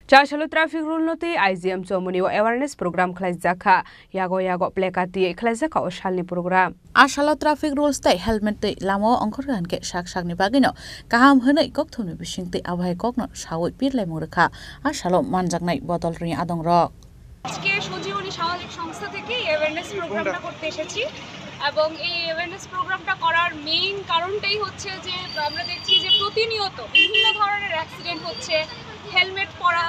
Chashalo traffic rule noti IGM chomuni o awareness program khlaizakha yago plekati khlaizaka o shalni program Ashalo traffic rules tai helmet tai lamo ongkhorgan ke sak-sakni bagino kaham hwnai kokthumni bisingti abhai kokno sawoi pirlai murkha ashalo manjaknai botol ri adong rok আজকে সঞ্জীবনী সামাজিক সংস্থা থেকে awareness প্রোগ্রামটা করতে এসেছি এবং এই awareness প্রোগ্রামটা করার মেইন কারণটাই হচ্ছে যে আমরা দেখছি যে প্রতিনিয়ত বিভিন্ন ধরনের অ্যাক্সিডেন্ট হচ্ছে হেলমেট পরা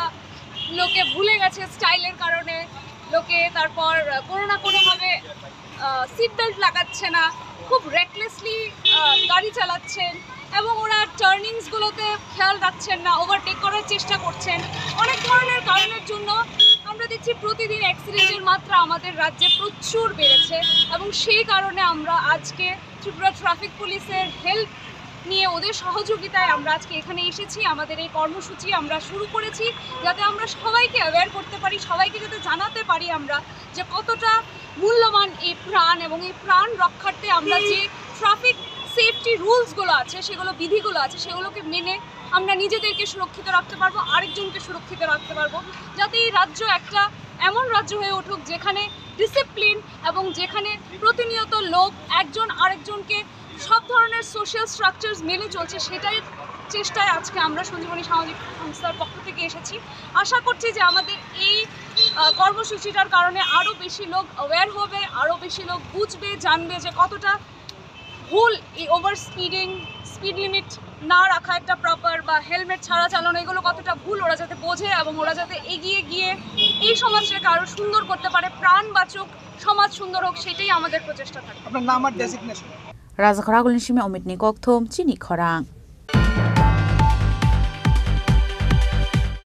লোকে ভুলে গেছে স্টাইলের কারণে লোকে তারপর কোনো না কোনোভাবে সিট বেল্ট লাগাচ্ছে না খুব রেকলেসলি গাড়ি চালাচ্ছেন এবং ওরা টার্নিংসগুলোতে খেয়াল রাখছেন না ওভারটেক করার চেষ্টা করছেন অনেক ধরনের কারণের জন্য আমরা দেখছি প্রতিদিন অ্যাক্সিডেন্টের মাত্রা আমাদের রাজ্যে প্রচুর বেড়েছে এবং সেই কারণে আমরা আজকে ত্রিপুরা ট্রাফিক পুলিশের হেল্প নিয়ে ওদের সহযোগিতায় আমরা আজকে এখানে এসেছি আমাদের এই কর্মসূচি আমরা শুরু করেছি যাতে আমরা সবাইকে অ্যাওয়্যার করতে পারি সবাইকে যাতে জানাতে পারি আমরা যে কতটা মূল্যবান এই প্রাণ এবং এই প্রাণ রক্ষার্থে আমরা যে ট্রাফিক সেফটি রুলসগুলো আছে সেগুলো বিধিগুলো আছে সেগুলোকে মেনে আমরা নিজেদেরকে সুরক্ষিত রাখতে পারবো আরেকজনকে সুরক্ষিত রাখতে পারবো যাতে এই রাজ্য একটা এমন রাজ্য হয়ে উঠুক যেখানে ডিসিপ্লিন এবং যেখানে প্রতিনিয়ত লোক একজন আরেকজনকে সব ধরনের সোশ্যাল স্ট্রাকচারস মেনে চলছে সেটাই চেষ্টায় আজকে আমরা সঞ্জীবনী সামাজিক সংস্থার পক্ষ থেকে এসেছি আশা করছি যে আমাদের এই কর্মসূচিটার কারণে আরও বেশি লোক অ্যাওয়্যার হবে আরও বেশি লোক বুঝবে জানবে যে কতটা ভুল এই ওভার স্পিড লিমিট না রাখা একটা প্রপার বা হেলমেট ছাড়া চালানো এগুলো কতটা ভুল ওরা যাতে বোঝে এবং ওরা যাতে এগিয়ে গিয়ে এই সমাজটাকে আরও সুন্দর করতে পারে প্রাণ বাঁচুক সমাজ সুন্দর হোক সেটাই আমাদের প্রচেষ্টা থাকে আপনার নাম আর designation Raja Khoragul Nishime Omid Nikok Thom Chini Khorang